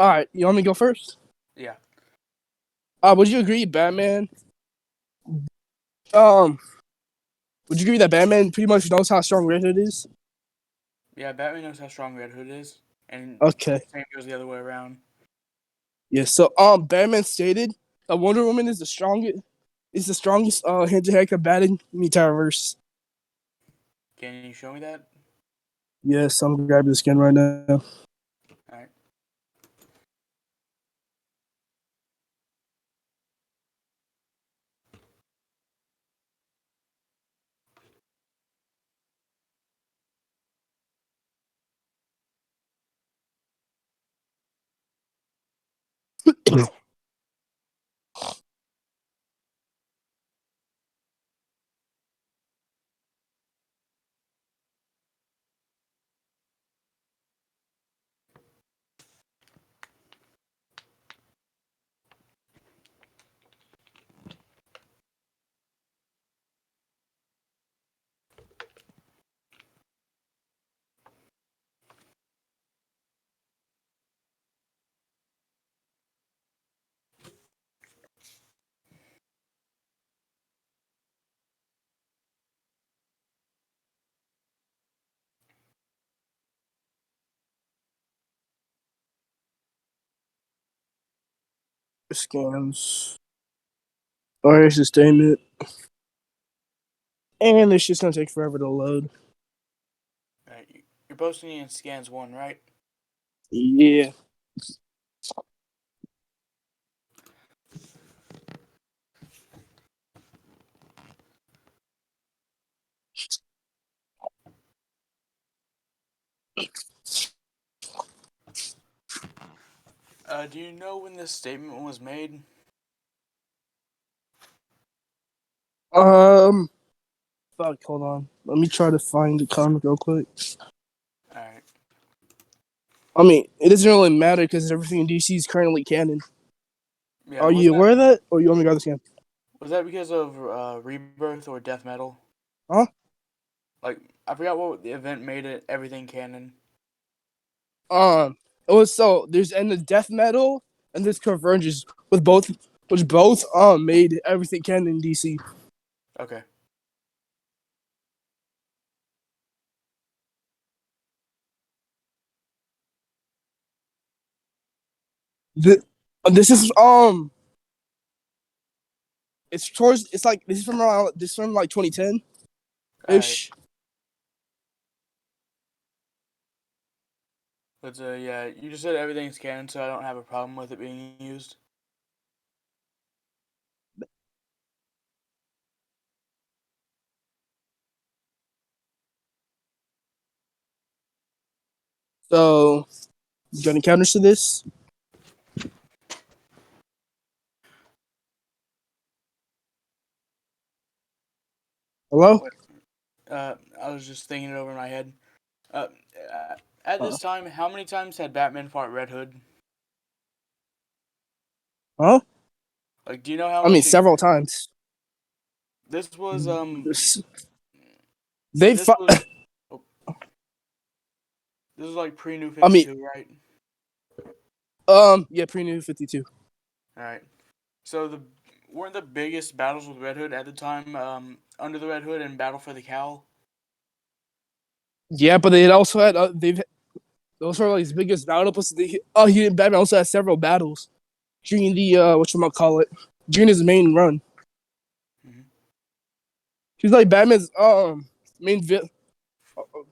All right, you want me to go first? Yeah. Would you agree, Batman? Um, would you agree that Batman pretty much knows how strong Red Hood is? Yeah, Batman knows how strong Red Hood is, and Okay. same goes the other way around. Yeah. So, Batman stated that Wonder Woman is the strongest hand-to-hand combating Metaverse. Can you show me that? Yes, I'm grabbing the skin right now. Alright. Scans. Oh, here's the statement. And it's just gonna take forever to load. Alright, you're posting in scans 1, right? Yeah. Do you know when this statement was made? Fuck, hold on. Let me try to find the comic real quick. Alright. I mean, it doesn't really matter because everything in DC is currently canon. Yeah, Are you aware of that, or you want me to grab the scan? was that because of Rebirth or Death Metal? Huh? Like, I forgot what the event made it everything canon. It was so there's and the death metal and this converges with both, which both made everything canon in DC. Okay. The, this is it's like this is from like 2010 Alright. ish. But yeah, you just said everything's canon, so I don't have a problem with it being used. So you got any counters to this? Hello? I was just thinking it over in my head. Uh, at Uh, this time, how many times had Batman fought Red Hood? huh? Like, do you know how I mean, much several times. this was? They This fought. was. Oh, this was like pre New I mean, 52, right? yeah, pre New 52. All right. So the weren't the biggest battles with Red Hood at the time Under the Red Hood and Battle for the Cowl? Yeah, but they also had those were like his biggest battle. Plus, Batman also had several battles during the whatchamacallit, during his main run. Mm-hmm. He's like Batman's main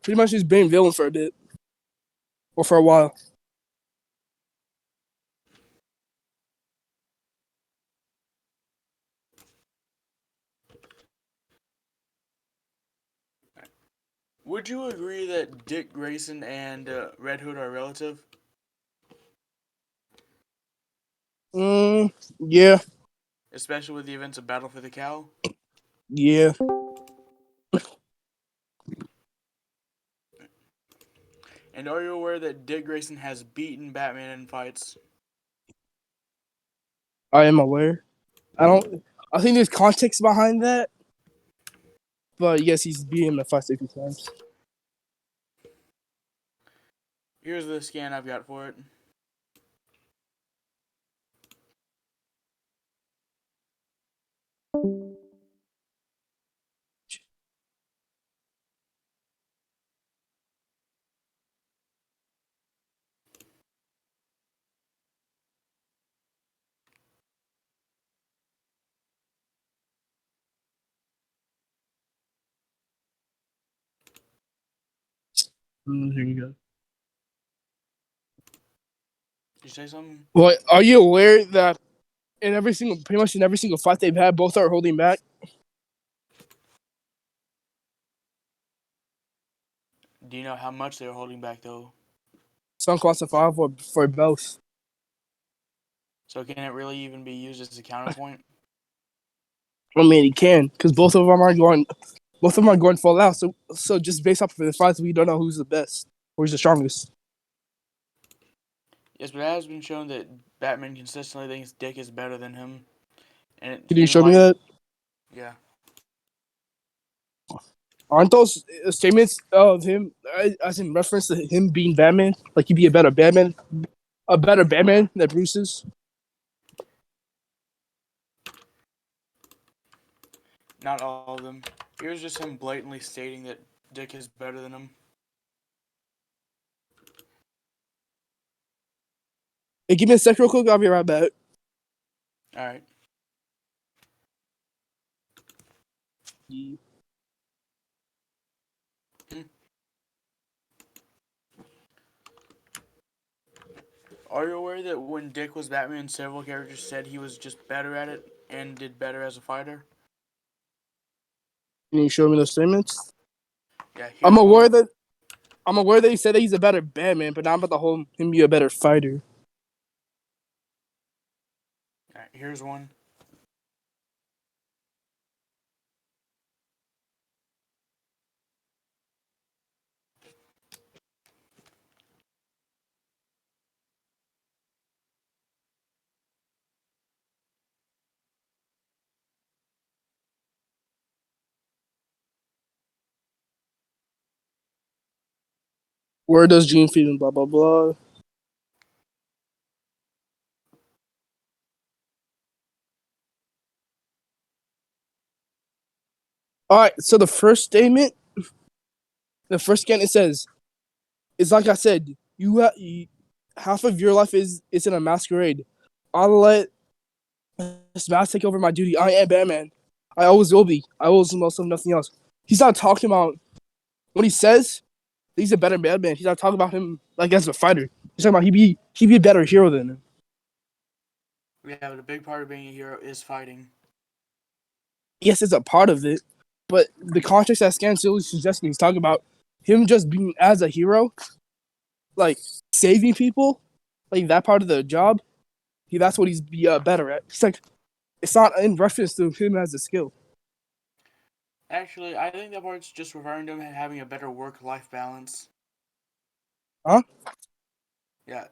pretty much his main villain for a bit or for a while. Would you agree that Dick Grayson and Red Hood are relative? Yeah, Especially with the events of Battle for the Cowl? yeah. And are you aware that Dick Grayson has beaten Batman in fights? I am aware. I don't. I think there's context behind that, but yes, he's beat him at 560 times. Here's the scan I've got for it. Here you go. Did you say something? Well, are you aware that pretty much in every single fight they've had, both are holding back? Do you know how much they're holding back though? It's unquantifiable for both. So can it really even be used as a counterpoint? I mean, he can because both of them are going full out. So just based off of the fights, we don't know who's the best or who's the strongest. Yes, but it has been shown that Batman consistently thinks Dick is better than him, and Can you even show me that? yeah, Aren't those statements of him as in reference to him being Batman? Like he'd be a better Batman than Bruce is? not all of them. Here's just him blatantly stating that Dick is better than him. Hey, give me a sec real quick. I'll be right back. All right. Are you aware that when Dick was Batman, several characters said he was just better at it and did better as a fighter? Can you show me those statements? Yeah, I'm here's aware one. that he said that he's a better Batman, but not about the whole him be a better fighter. All right, here's one. Where does Gene fit in? Blah blah blah. All right. So the first statement, the first scan, it says, "It's like I said, half of your life is in a masquerade. I'll let this mask take over my duty. I am Batman. I always will be. I always will of nothing else." He's not talking about when he says he's a better Batman. He's not talking about him like as a fighter. He's talking about he'd be a better hero than him. Yeah, but a big part of being a hero is fighting. Yes, it's a part of it, but the context that Scan still is suggesting he's talking about him just being as a hero, like saving people, like that part of the job. That's what he's better at. It's like it's not in reference to him as a skill. Actually, I think that part's just referring to him having a better work-life balance. Huh? Yeah,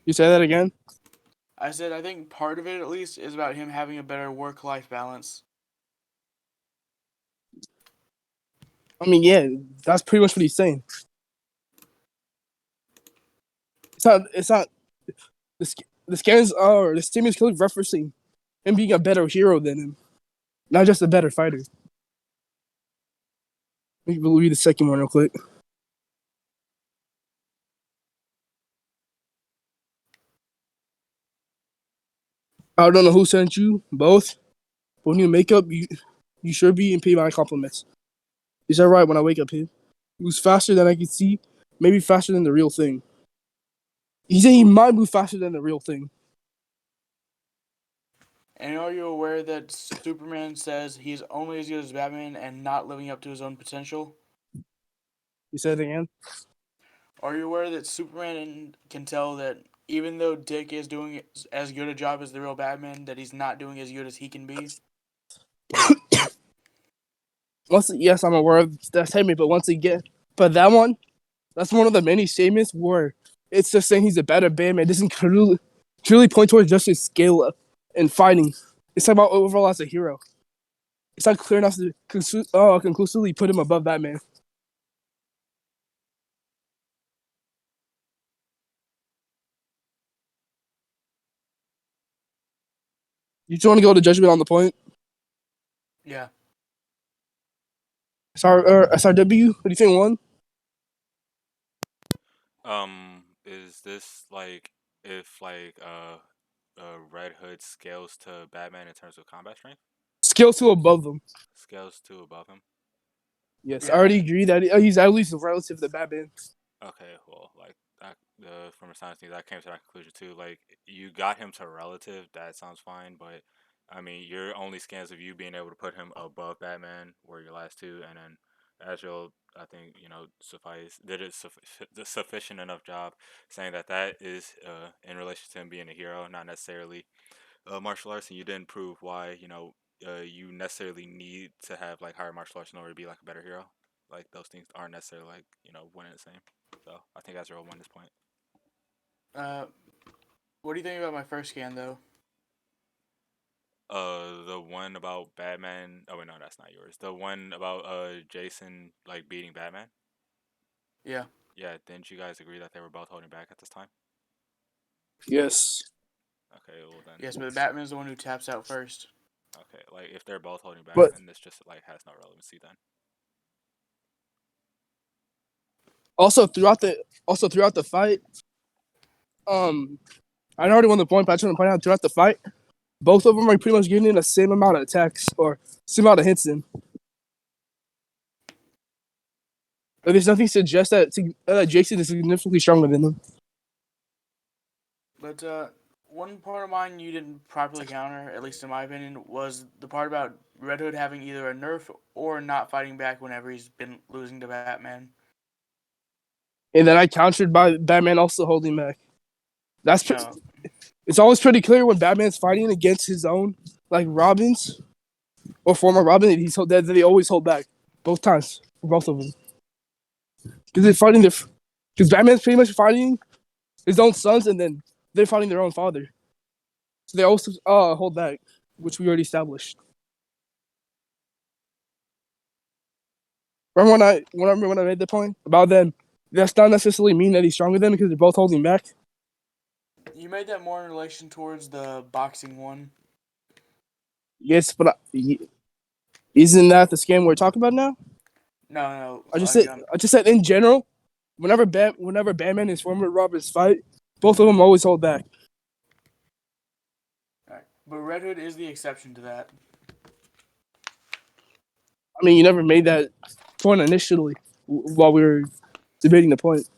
You say that again? I said I think part of it at least is about him having a better work-life balance. I mean, yeah, that's pretty much what he's saying. It's not. It's not. The scans are the statement is clearly referencing him being a better hero than him, not just a better fighter. Let me read the second one real quick. I don't know who sent you both. But when you make up, you sure be and pay my compliments. Is that right? When I wake up, him, he moves faster than I can see, maybe faster than the real thing. He said he might move faster than the real thing. And are you aware that Superman says he's only as good as Batman and not living up to his own potential? You said it again. Are you aware that Superman can tell that even though Dick is doing as good a job as the real Batman, that he's not doing as good as he can be? Yes, I'm aware of that statement, but once again, but that one, that's one of the many statements where it's just saying he's a better Batman. It doesn't clearly point towards just his skill in fighting. It's talking about overall as a hero. It's not clear enough to conclusively put him above Batman. You just want to go to judgment on the point? Yeah. SRW, what do you think won? Is this like if Red Hood scales to Batman in terms of combat strength? Skill 2 above them. Scales to above him. Yes, Yeah. I already agree that he's at least relative to Batman. Okay, well, like that, from a science thing, I came to that conclusion too. Like, you got him to relative, that sounds fine, but I mean, your only scans of you being able to put him above Batman were your last two, and then Azrael, I think did a sufficient enough job saying that that is in relation to him being a hero, not necessarily martial arts, and you didn't prove why you necessarily need to have like higher martial arts in order to be like a better hero. Like, those things aren't necessarily like one and the same. So I think Azrael won this point. What do you think about my first scan though? The one about Batman. Oh wait, no, that's not yours. The one about Jason like beating Batman. Yeah. Yeah, didn't you guys agree that they were both holding back at this time? Yes. Okay, well then. Yes, but Batman's the one who taps out first. Okay, like if they're both holding back, But then this just like has no relevancy then. also throughout the fight, I already won the point, but I just want to point out throughout the fight, both of them are pretty much getting in the same amount of attacks or same amount of hits in. But there's nothing to suggest that Jason is significantly stronger than them. But one part of mine you didn't properly counter, at least in my opinion, was the part about Red Hood having either a nerf or not fighting back whenever he's been losing to Batman. And then I countered by Batman also holding back. No. It's always pretty clear when Batman's fighting against his own, like Robins or former Robin, that they always hold back both times for both of them. Because they're fighting because Batman's pretty much fighting his own sons, and then they're fighting their own father. So they also hold back, which we already established. Remember when I made the point about them? That's not necessarily mean that he's stronger than them because they're both holding back. You made that more in relation towards the boxing one. Yes, but isn't that the scam we're talking about now? No. I just said in general, whenever Batman and former Robins fight, both of them always hold back. Right. But Red Hood is the exception to that. I mean, you never made that point initially while we were debating the point.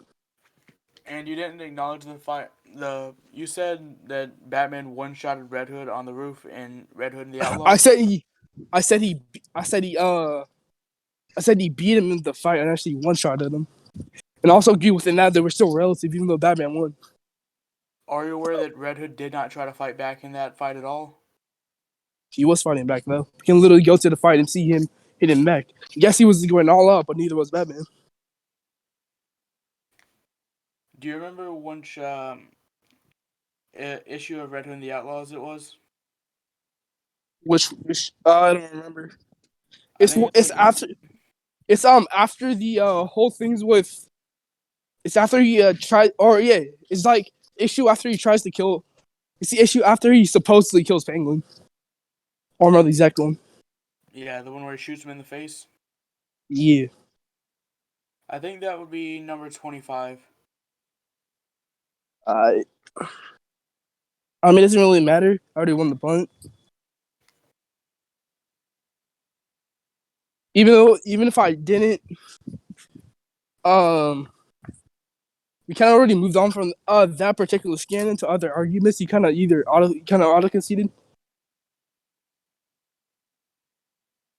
And you didn't acknowledge the fight. You said that Batman one-shotted Red Hood on the roof in Red Hood and the I Outlaws. said he beat him in the fight and actually one shot at him. And also agree within that they were still relative, even though Batman won. Are you aware that Red Hood did not try to fight back in that fight at all? He was fighting back though. You can literally go to the fight and see him hit him back. Yes, he was going all out, but neither was Batman. Do you remember which issue of Red Hood and the Outlaws it was? Which I don't remember. I think it's It's like after the whole things with. It's after he tried, or yeah, it's like issue after he tries to kill. It's the issue after he supposedly kills Penguin. I don't remember the exact one. yeah, the one where he shoots him in the face. Yeah. I think that would be number 25. I mean, it doesn't really matter. I already won the punt. Even if I didn't, we kind of already moved on from that particular scan into other arguments. You kind of auto conceded.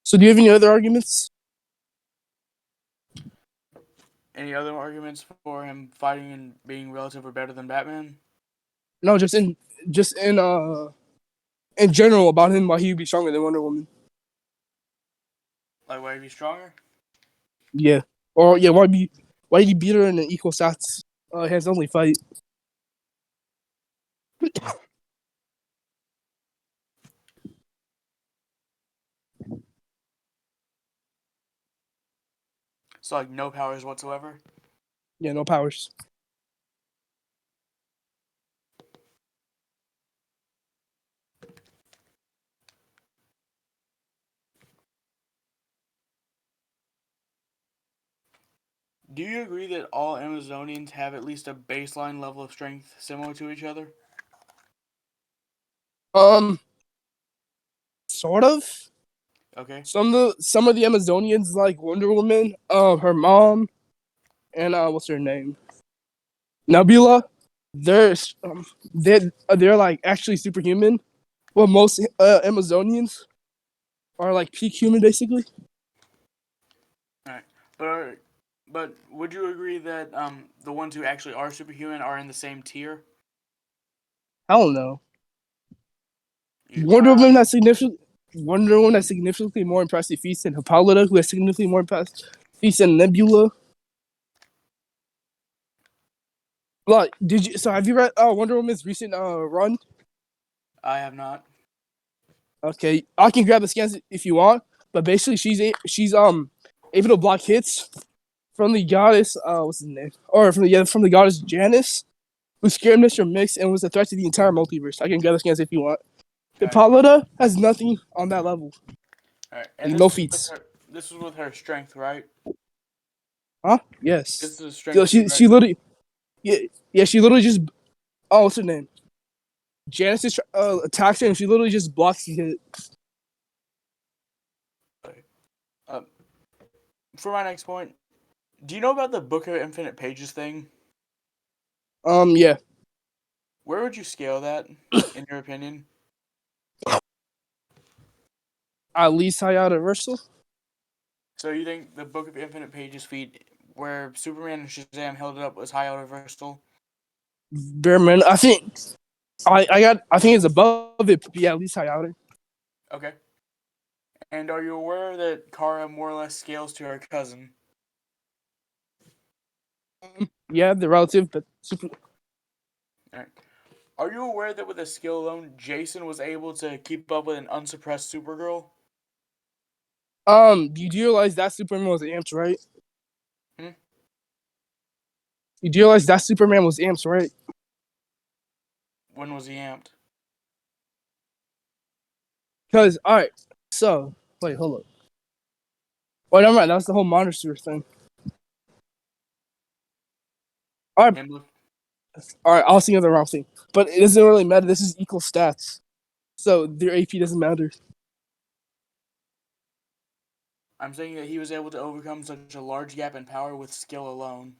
So do you have any other arguments? Any other arguments for him fighting and being relative or better than Batman? No, just in general about him, why he'd be stronger than Wonder Woman. Like, why he be stronger? Yeah, or yeah, why did he beat her in an equal stats hands only fight? So, like, no powers whatsoever? Yeah, no powers. Do you agree that all Amazonians have at least a baseline level of strength similar to each other? Sort of. Okay. Some of the Amazonians like Wonder Woman, her mom, and what's her name, Nebula. They're they're like actually superhuman. Well, most Amazonians are like peak human, basically. All right. But would you agree that the ones who actually are superhuman are in the same tier? I don't know. You, uh, Wonder Woman has significantly more impressive feats than Hippolyta, who has significantly more impressive feats than Nebula. Like, did you? So have you read Wonder Woman's recent run? I have not. Okay, I can grab the scans if you want. But basically, she's able to block hits from the goddess. What's his name? Or from the goddess Janus, who scared Mr. Mix and was a threat to the entire multiverse. I can grab the scans if you want. All right. Hippolyta has nothing on that level. All right. And No feats. this was with her strength, right? Huh? This is Yes. a So strength feat, she right? literally yeah she literally just what's her name? Janice just attacks her and she literally just blocks the hit. Um, for my next point, do you know about the Book of Infinite Pages thing? Yeah. Where would you scale that, in your opinion? At least Hayata Versal. So you think the Book of Infinite Pages feat, where Superman and Shazam held it up, was high universal? Bearman. I think it's above it, but yeah, at least Hayata. Okay. And are you aware that Kara more or less scales to her cousin? Yeah, the relative, but super. Alright. Are you aware that with a skill alone, Jason was able to keep up with an unsuppressed Supergirl? You do realize that Superman was amped, right? Hmm? You do realize that Superman was amped, right? When was he amped? Because alright, so wait, hold up. Wait, never mind. That was the whole monster thing. Alright, And look, I was thinking of the wrong thing. But it doesn't really matter. This is equal stats, so their AP doesn't matter. I'm saying that he was able to overcome such a large gap in power with skill alone.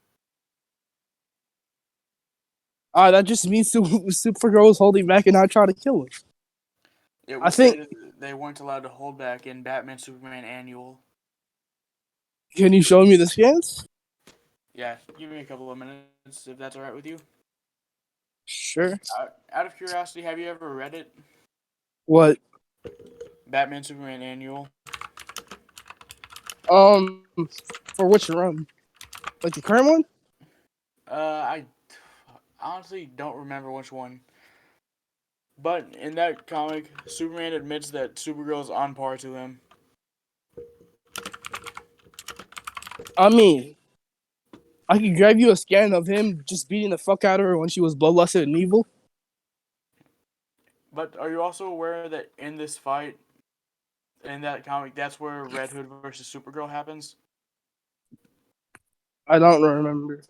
That just means Supergirl was holding back and not trying to kill him. It I was think. stated that they weren't allowed to hold back in Batman Superman Annual. Can you show me the scans? Yeah, give me a couple of minutes if that's alright with you. Sure. Out of curiosity, have you ever read it? What? Batman Superman Annual? Um, for which run? Like the current one? I honestly don't remember which one. But in that comic, Superman admits that Supergirl is on par to him. I mean, I could grab you a scan of him just beating the fuck out of her when she was bloodlusted and evil. But are you also aware that in this fight, in that comic, that's where Red Hood versus Supergirl happens? I don't remember.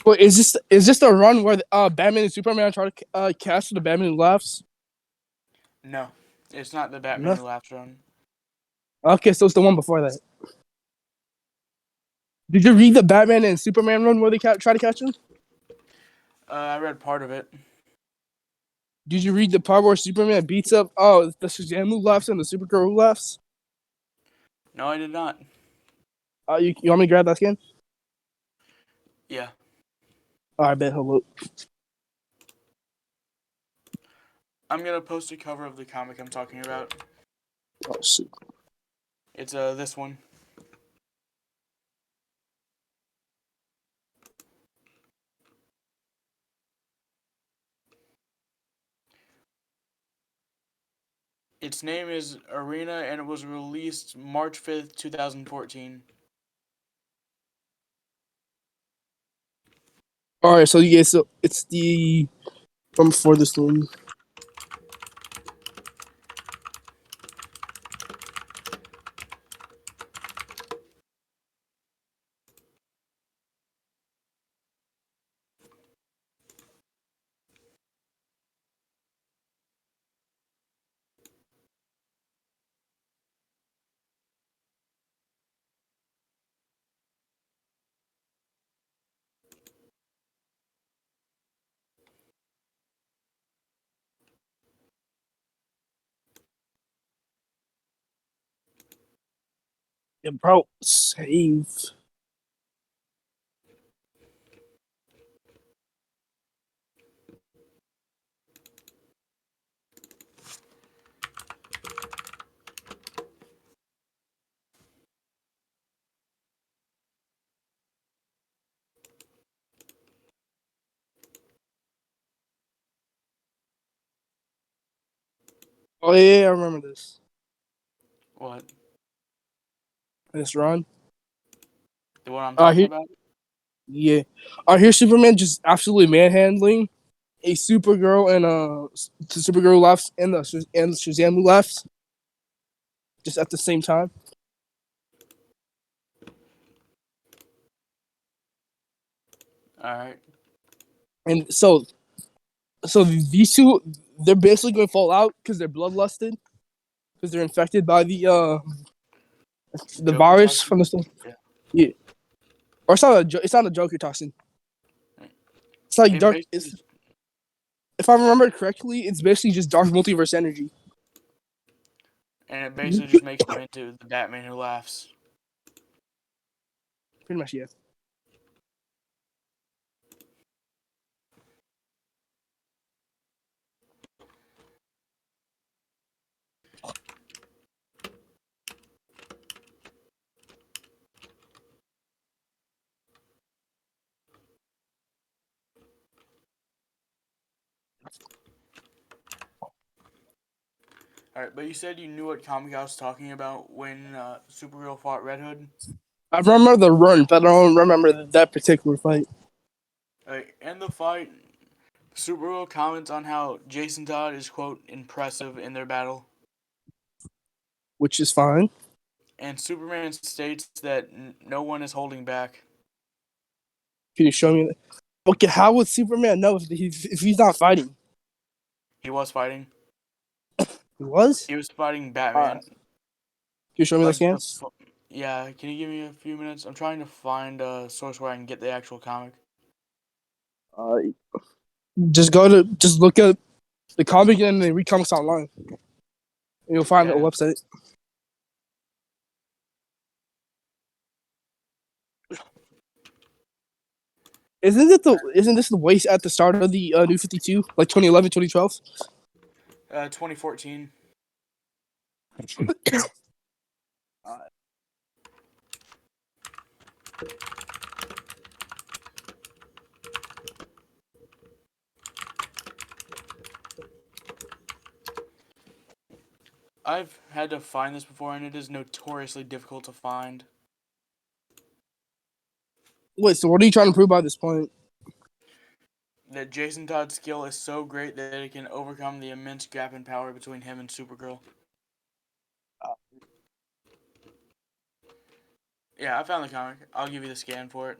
Wait, is this the run where Batman and Superman try to catch the Batman who laughs? No, it's not the Batman No. who laughs run. Okay, so it's the one before that. Did you read the Batman and Superman run where they try to catch him? I read part of it. Did you read the part where Superman beats up the Shazam who laughs and the Supergirl who laughs? No, I did not. You want me to grab that scan? Yeah. Alright, bet. Hold up. I'm gonna post a cover of the comic I'm talking about. Oh shit. It's this one. Its name is Arena and it was released March 5th, 2014. Alright, so yeah, so it's the from before this one. Yeah, bro, save. Oh yeah, I remember this. What? This run. The one I'm talking about? Yeah. Here's Superman just absolutely manhandling a Supergirl and the Supergirl left and the Shazam left just at the same time. All right. And so these two, they're basically going to fall out because they're bloodlusted because they're infected by the Joker virus toxin? from the stuff. Yeah. Yeah. Or it's not a Joker toxin. It's like It dark. basically, If I remember correctly, it's basically just dark multiverse energy. and it basically just makes him into the Batman who laughs. Pretty much, yeah. All right, but you said you knew what comic I was talking about when Supergirl fought Red Hood. I remember the run, but I don't remember that particular fight, In the fight, Supergirl comments on how Jason Todd is, quote, impressive in their battle. which is fine. And Superman states that no one is holding back. Can you show me that? Okay, how would Superman know if he's not fighting? He was fighting. He was? He was fighting Alright. Batman. Can you show me those Like, scans? yeah, can you give me a few minutes? I'm trying to find a source where I can get the actual comic. Uh, just look at the comic and then read comics online. And you'll find a Yeah. website. Isn't this the waste at the start of the New 52, like 2011, 2012? 2014. I've had to find this before, and it is notoriously difficult to find. Wait, so what are you trying to prove by this point? That Jason Todd's skill is so great that it can overcome the immense gap in power between him and Supergirl. Yeah, I found the comic. I'll give you the scan for it.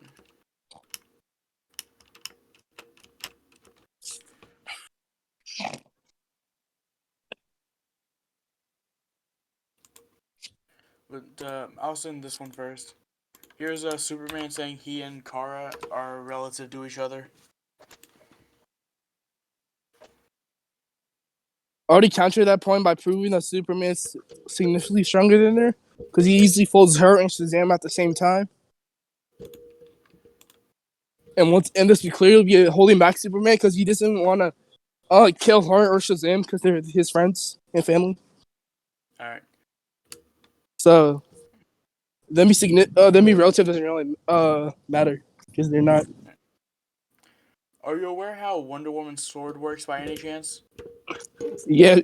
But I'll send this one first. Here's Superman saying he and Kara are relative to each other. I already countered that point by proving that Superman's significantly stronger than her because he easily folds her and Shazam at the same time. And this would clearly be holding back Superman because he doesn't want to kill her or Shazam because they're his friends and family. All right. So them be relative doesn't really matter because they're not. Are you aware how Wonder Woman's sword works by any chance? Yeah,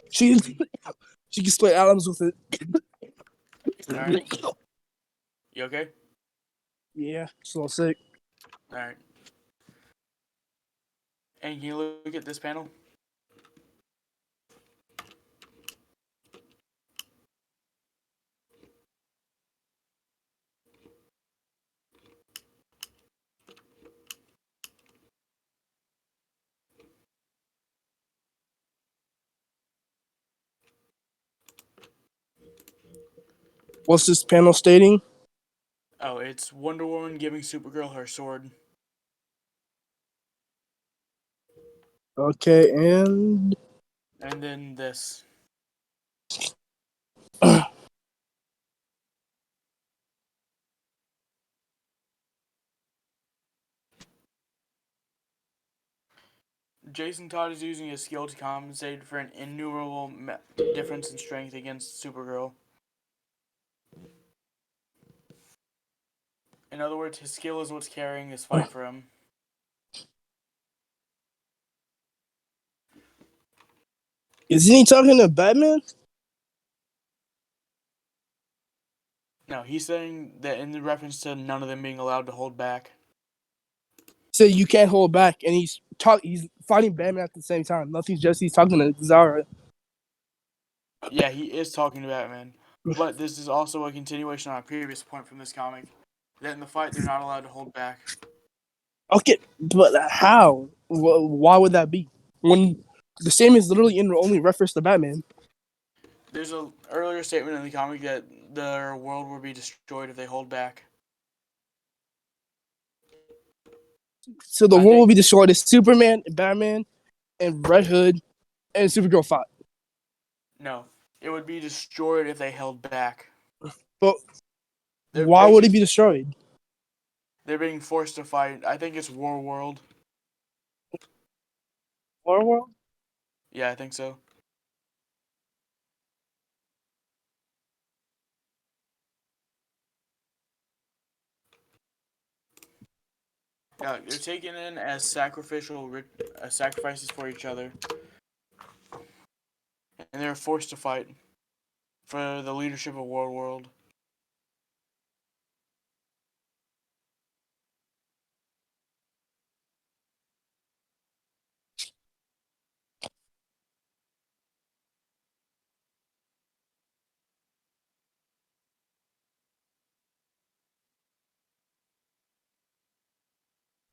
she she can split atoms with it. All right. You okay? Yeah, it's a little sick. All right. And can you look at this panel? What's this panel stating? Oh, it's Wonder Woman giving Supergirl her sword. Okay, and And then this. Jason Todd is using his skill to compensate for an innumerable difference in strength against Supergirl. In other words, his skill is what's carrying this fight for him. Isn't he talking to Batman? No, he's saying that in the reference to none of them being allowed to hold back. So you can't hold back, and he's fighting Batman at the same time. Nothing's just he's talking to Zara. Yeah, he is talking to Batman. But this is also a continuation on a previous point from this comic. That in the fight, they're not allowed to hold back. Okay, but how? Why would that be? When the same is literally in only reference to Batman. There's an earlier statement in the comic that their world will be destroyed if they hold back. So the world will be destroyed if Superman, Batman, and Red Hood and Supergirl fight. No, it would be destroyed if they held back. But why would it be destroyed? They're being forced to fight. I think it's War World. War World? Yeah, I think so. Yeah, they're taken in as sacrifices for each other, and they're forced to fight for the leadership of War World.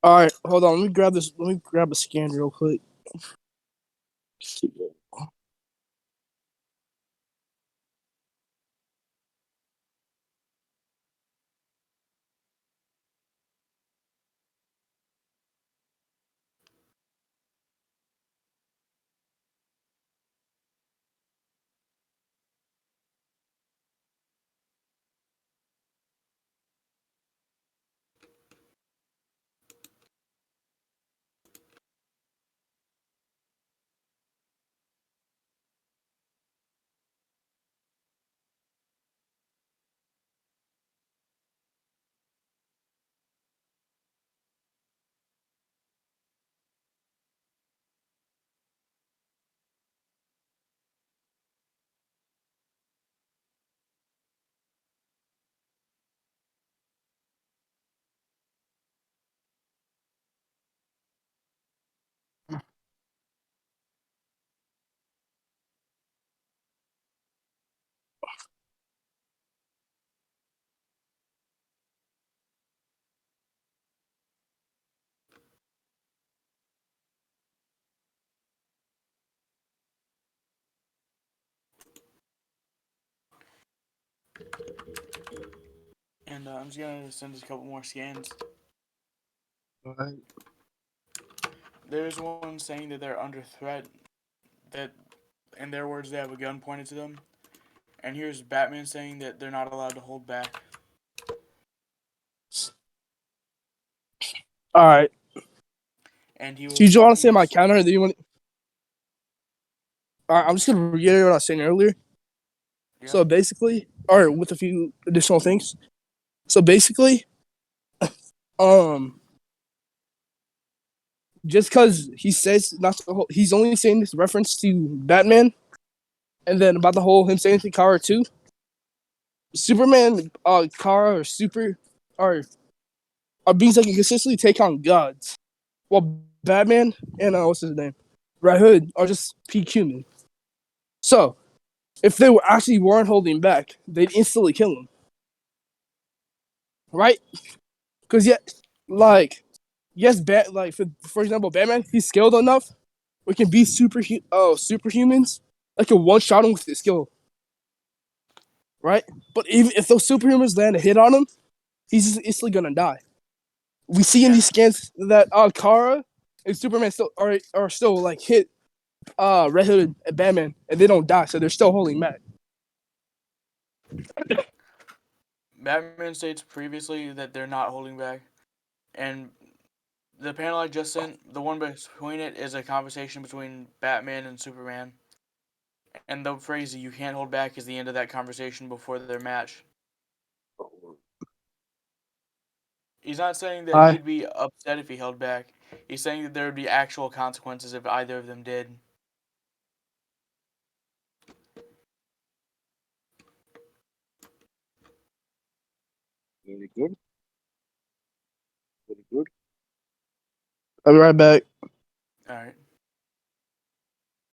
All right, hold on. Let me grab this. Let me grab a scan real quick. And I'm just gonna send us a couple more scans. All right. There's one saying that they're under threat. That, in their words, they have a gun pointed to them. And here's Batman saying that they're not allowed to hold back. All right. And he was. Do you want to say my counter? Or do you want? All right. I'm just gonna reiterate what I was saying earlier. Yeah. So basically, or with a few additional things. So basically, just because he says not to hold, he's only saying this reference to Batman, and then about the whole him saying to Kara too. Superman, Kara, or Super, are beings that can consistently take on gods, while Batman and what's his name, Red Hood, are just peak human. So, if they were actually weren't holding back, they'd instantly kill him, right? Because yes, like for example, Batman, he's skilled enough. We can be superhumans. Like can one shot him with his skill, right? But even if those superhumans land a hit on him, he's just instantly gonna die. We see in these scans that Kara and Superman still are still like hit Red Hood and Batman, and they don't die, so they're still holding back. Batman states previously that they're not holding back, and The panel I just sent, the one between it is a conversation between Batman and Superman. And the phrase "you can't hold back" is the end of that conversation before their match. He's not saying that I he'd be upset if he held back. He's saying that there would be actual consequences if either of them did. Very good. Very good. I'll be right back. All right.